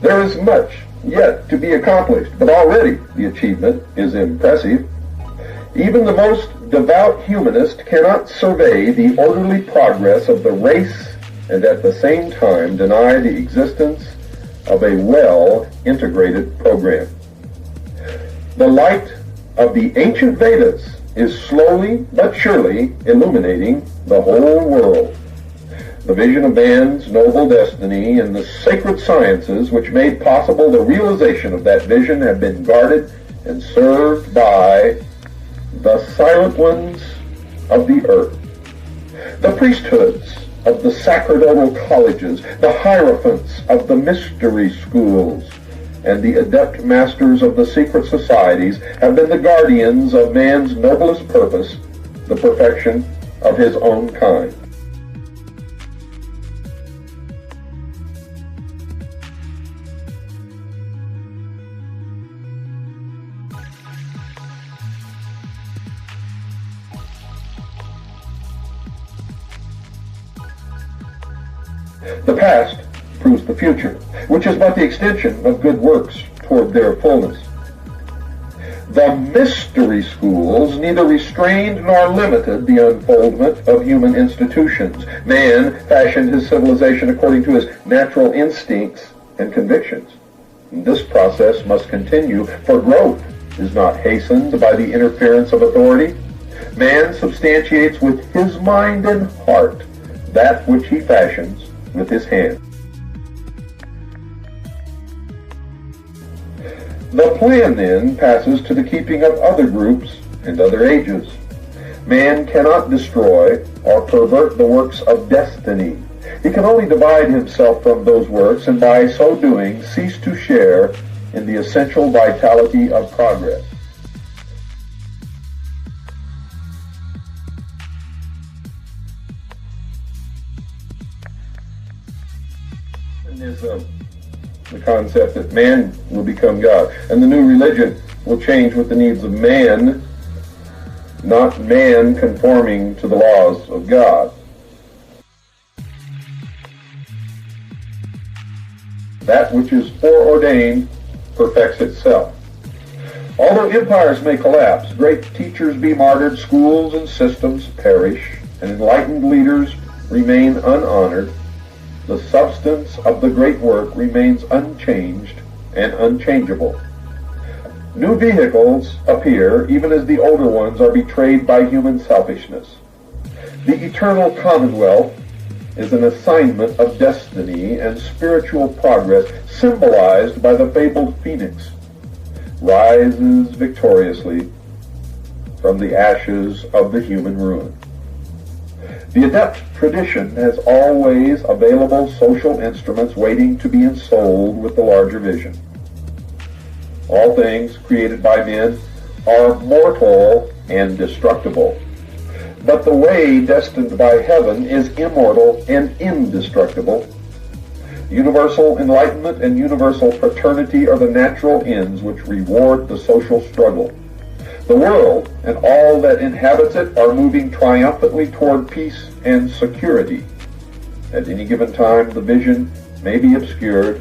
There is much yet to be accomplished, but already the achievement is impressive. Even the most devout humanist cannot survey the orderly progress of the race and at the same time deny the existence of a well-integrated program. The light of the ancient Vedas is slowly but surely illuminating the whole world. The vision of man's noble destiny and the sacred sciences which made possible the realization of that vision have been guarded and served by the silent ones of the earth. The priesthoods of the sacerdotal colleges, the hierophants of the mystery schools, and the adept masters of the secret societies have been the guardians of man's noblest purpose, the perfection of his own kind. The past proves the future, which is but the extension of good works toward their fullness. The mystery schools neither restrained nor limited the unfoldment of human institutions. Man fashioned his civilization according to his natural instincts and convictions. This process must continue, for growth is not hastened by the interference of authority. Man substantiates with his mind and heart that which he fashions with his hand. The plan then passes to the keeping of other groups and other ages. Man cannot destroy or pervert the works of destiny. He can only divide himself from those works and by so doing cease to share in the essential vitality of progress. The concept that man will become God, and the new religion will change with the needs of man, not man conforming to the laws of God. That which is foreordained perfects itself. Although empires may collapse, great teachers be martyred, schools and systems perish, and enlightened leaders remain unhonored, the substance of the great work remains unchanged and unchangeable. New vehicles appear even as the older ones are betrayed by human selfishness. The eternal commonwealth is an assignment of destiny and spiritual progress symbolized by the fabled phoenix, rises victoriously from the ashes of the human ruin. The adept tradition has always available social instruments waiting to be ensouled with the larger vision. All things created by men are mortal and destructible, but the way destined by heaven is immortal and indestructible. Universal enlightenment and universal fraternity are the natural ends which reward the social struggle. The world and all that inhabits it are moving triumphantly toward peace and security. At any given time, the vision may be obscured,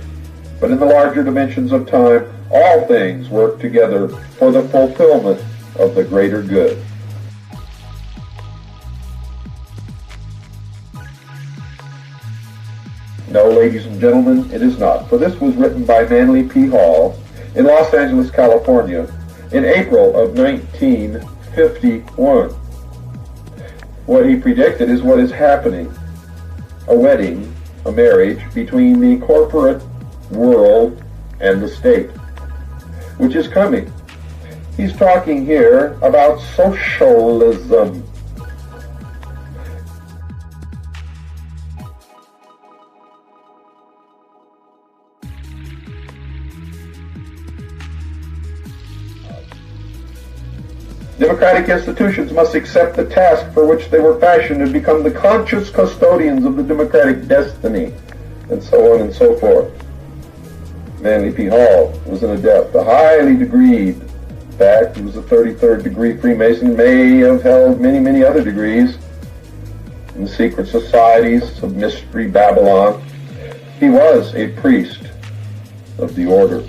but in the larger dimensions of time, all things work together for the fulfillment of the greater good. No, ladies and gentlemen, it is not, for this was written by Manly P. Hall in Los Angeles, California, in April of 1951. What he predicted is what is happening. A wedding, a marriage between the corporate world and the state, which is coming. He's talking here about socialism. Democratic institutions must accept the task for which they were fashioned and become the conscious custodians of the democratic destiny, and so on and so forth. Manly P. Hall was an adept, a highly degreed. In fact, he was a 33rd degree Freemason, may have held many, many other degrees in the secret societies of Mystery Babylon. He was a priest, of the order.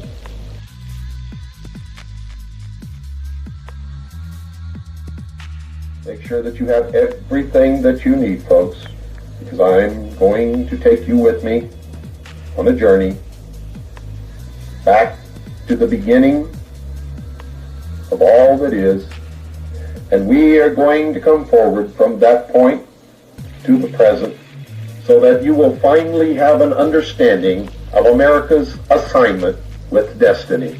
Make sure that you have everything that you need, folks, because I'm going to take you with me on a journey back to the beginning of all that is, and we are going to come forward from that point to the present so that you will finally have an understanding of America's assignment with destiny.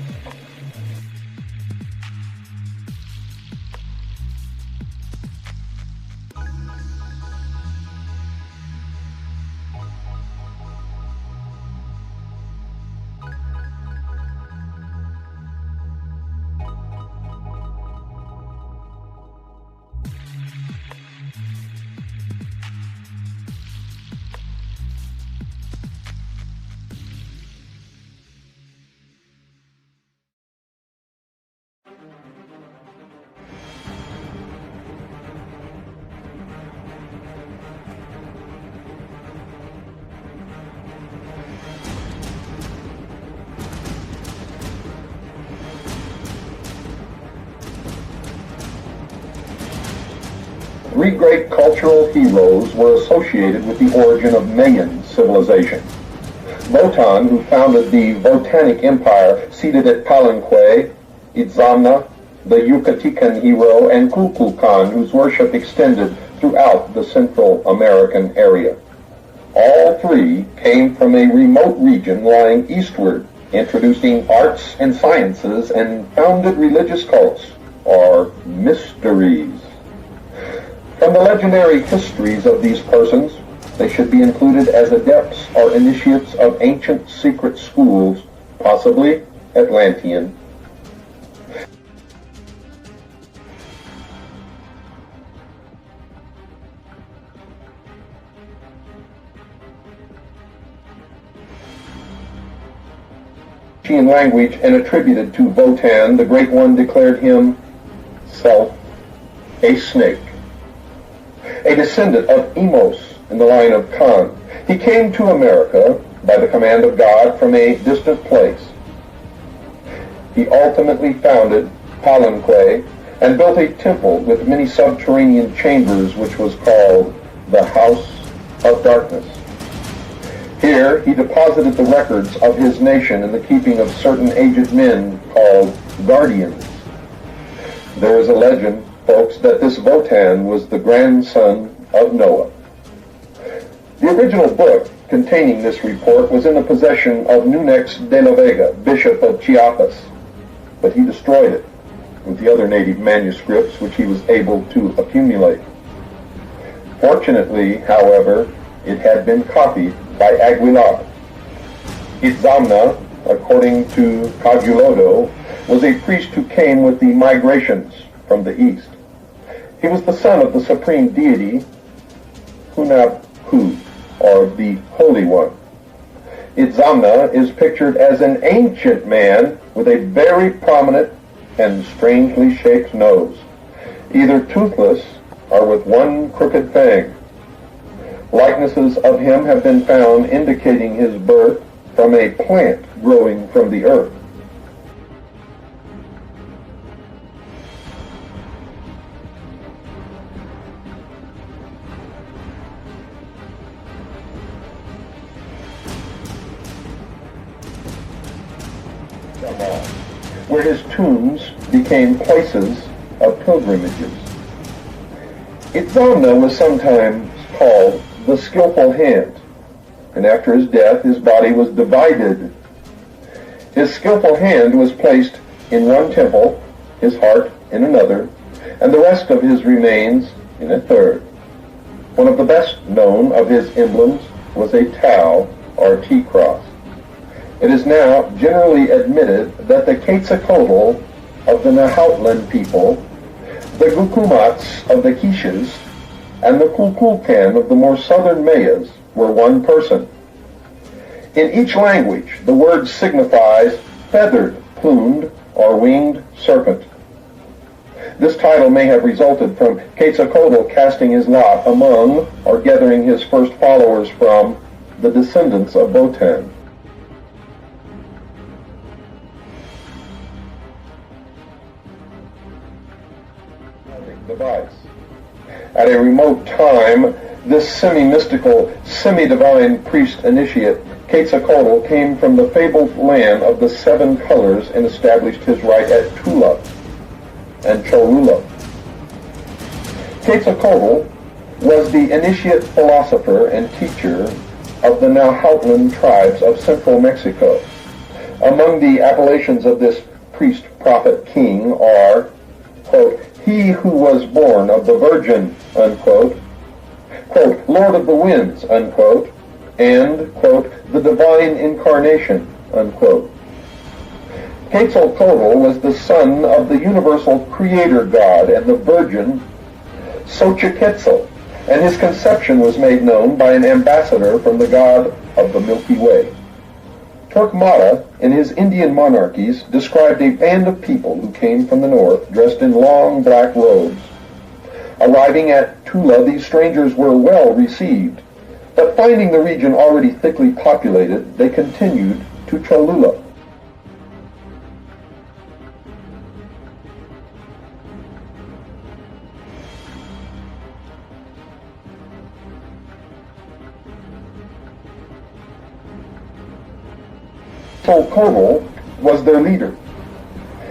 Three great cultural heroes were associated with the origin of Mayan civilization. Wotan, who founded the Votanic Empire seated at Palenque, Itzamna, the Yucatecan hero, and Kukulkan, whose worship extended throughout the Central American area. All three came from a remote region lying eastward, introducing arts and sciences and founded religious cults, or mysteries. From the legendary histories of these persons, they should be included as adepts or initiates of ancient secret schools, possibly Atlantean. In language and attributed to Wotan, the Great One declared himself a snake, a descendant of Emos in the line of Khan. He came to America by the command of God from a distant place. He ultimately founded Palenque and built a temple with many subterranean chambers, which was called the House of Darkness. Here he deposited the records of his nation in the keeping of certain aged men called guardians. There is a legend, folks, that this Wotan was the grandson of Noah. The original book containing this report was in the possession of Nunex de la Vega, Bishop of Chiapas, but he destroyed it with the other native manuscripts which he was able to accumulate. Fortunately, however, it had been copied by Aguilar. Itzamna, according to Cagulodo, was a priest who came with the migrations from the east. He was the son of the supreme deity, Hunab-Ku, or the Holy One. Itzamna is pictured as an ancient man with a very prominent and strangely shaped nose, either toothless or with one crooked fang. Likenesses of him have been found indicating his birth from a plant growing from the earth. Where his tombs became places of pilgrimages. Itzamna was sometimes called the skillful hand, and after his death his body was divided. His skillful hand was placed in one temple, his heart in another, and the rest of his remains in a third. One of the best known of his emblems was a tau, or T-cross. It is now generally admitted that the Quetzalcoatl of the Nahuatl people, the Gukumats of the Quiches, and the Kukulkan of the more southern Mayas were one person. In each language, the word signifies feathered, plumed, or winged serpent. This title may have resulted from Quetzalcoatl casting his lot among, or gathering his first followers from, the descendants of Wotan. device. At a remote time, this semi-mystical, semi-divine priest-initiate, Quetzalcoatl, came from the fabled land of the seven colors and established his right at Tula and Cholula. Quetzalcoatl was the initiate philosopher and teacher of the Nahuatl tribes of central Mexico. Among the appellations of this priest, prophet, king are, quote, he who was born of the Virgin, unquote, quote, Lord of the winds, unquote, and, quote, the divine incarnation, unquote. Quetzalcoatl was the son of the universal creator god and the Virgin Xochiquetzal, and his conception was made known by an ambassador from the god of the Milky Way. Torquemada, in his Indian monarchies, described a band of people who came from the north, dressed in long black robes. Arriving at Tula, these strangers were well received, but finding the region already thickly populated, they continued to Cholula. Quetzalcoatl was their leader.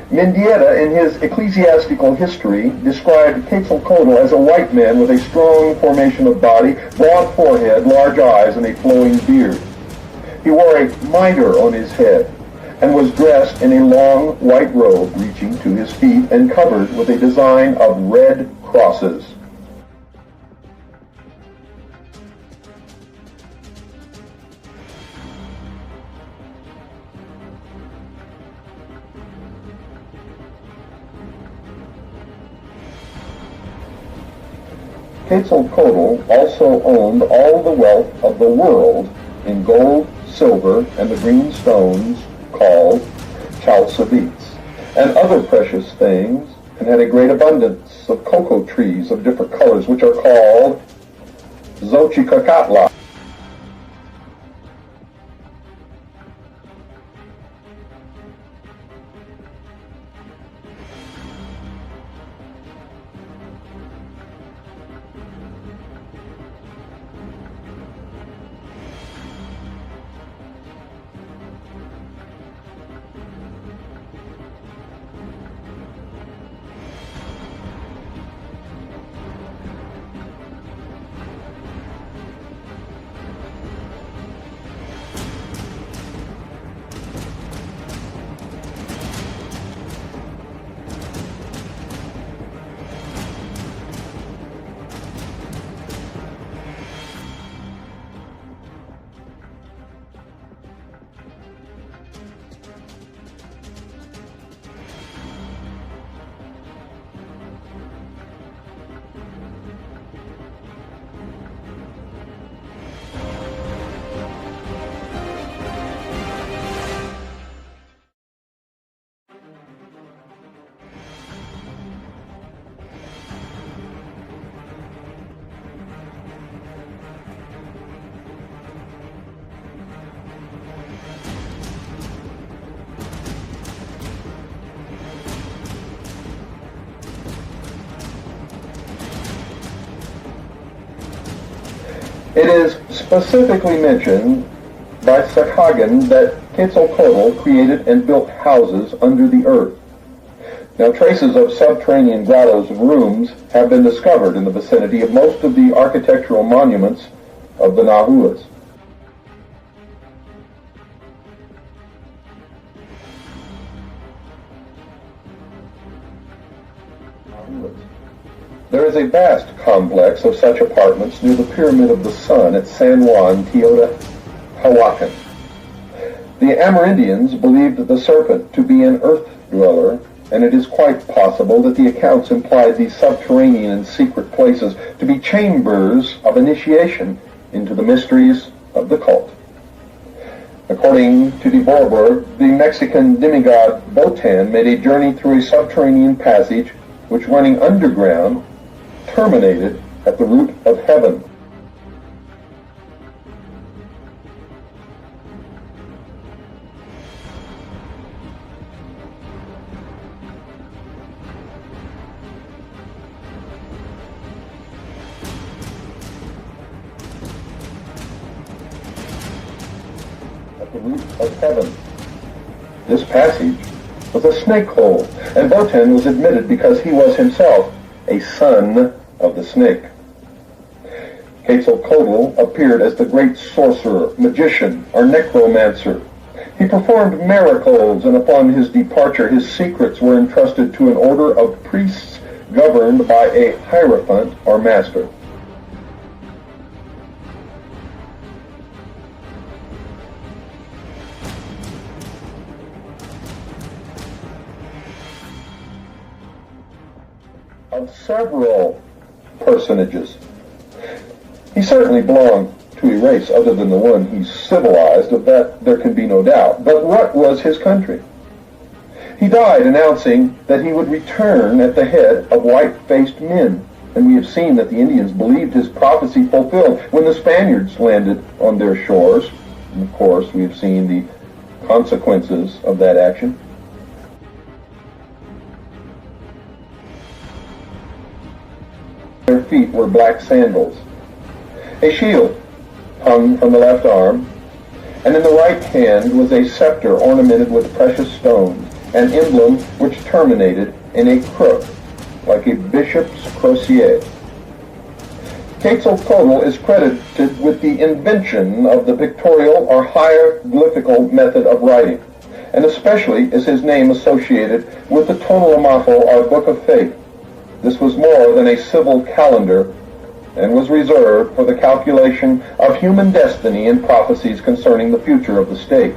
Mendieta, in his ecclesiastical history, described Quetzalcoatl as a white man with a strong formation of body, broad forehead, large eyes, and a flowing beard. He wore a mitre on his head and was dressed in a long white robe reaching to his feet and covered with a design of red crosses. Quetzalcoatl also owned all the wealth of the world in gold, silver, and the green stones called chalcevids, and other precious things, and had a great abundance of cocoa trees of different colors, which are called Xochicacatla. It is specifically mentioned by Sakhagan that Quetzalcoatl created and built houses under the earth. Now, traces of subterranean grottos and rooms have been discovered in the vicinity of most of the architectural monuments of the Nahuas. There is a vast complex of such apartments near the Pyramid of the Sun at San Juan, Teotihuacan. The Amerindians believed the serpent to be an earth dweller, and it is quite possible that the accounts implied these subterranean and secret places to be chambers of initiation into the mysteries of the cult. According to de Boerberg, the Mexican demigod Wotan made a journey through a subterranean passage which, running underground, terminated at the root of heaven. the roof of heaven. This passage was a snake hole, and Wotan was admitted because he was himself a son of the snake. Quetzalcoatl appeared as the great sorcerer, magician, or necromancer. He performed miracles, and upon his departure his secrets were entrusted to an order of priests governed by a hierophant or master. Of several personages. He certainly belonged to a race other than the one he civilized, of that there can be no doubt. But what was his country? He died announcing that he would return at the head of white-faced men, and we have seen that the Indians believed his prophecy fulfilled when the Spaniards landed on their shores. And of course, we have seen the consequences of that action. Their feet were black sandals. A shield hung from the left arm, and in the right hand was a scepter ornamented with precious stones, an emblem which terminated in a crook, like a bishop's crosier. Quetzalcoatl is credited with the invention of the pictorial or hieroglyphical method of writing, and especially is his name associated with the Tonalamapo, or Book of Fate. This was more than a civil calendar, and was reserved for the calculation of human destiny and prophecies concerning the future of the state.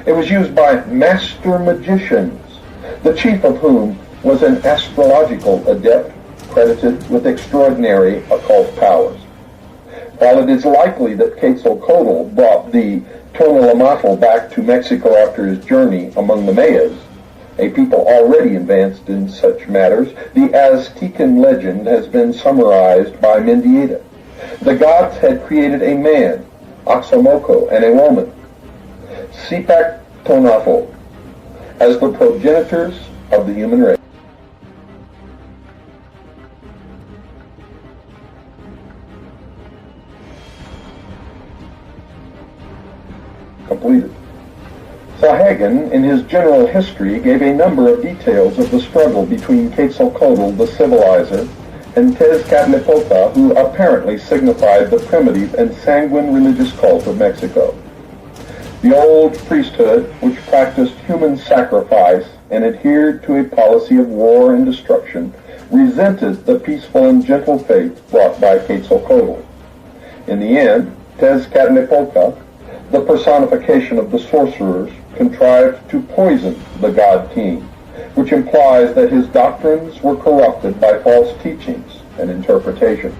It was used by master magicians, the chief of whom was an astrological adept credited with extraordinary occult powers. While it is likely that Quetzalcoatl brought the Tonalamapo back to Mexico after his journey among the Mayas, a people already advanced in such matters, the Aztecan legend has been summarized by Mendieta. The gods had created a man, Oxomoco, and a woman, Sipak Tonafo, as the progenitors of the human race. Completed. Sahagan, in his general history, gave a number of details of the struggle between Quetzalcoatl, the civilizer, and Tezcatlipoca, who apparently signified the primitive and sanguine religious cult of Mexico. The old priesthood, which practiced human sacrifice and adhered to a policy of war and destruction, resented the peaceful and gentle faith brought by Quetzalcoatl. In the end, Tezcatlipoca, the personification of the sorcerers, contrived to poison the god king, which implies that his doctrines were corrupted by false teachings and interpretation.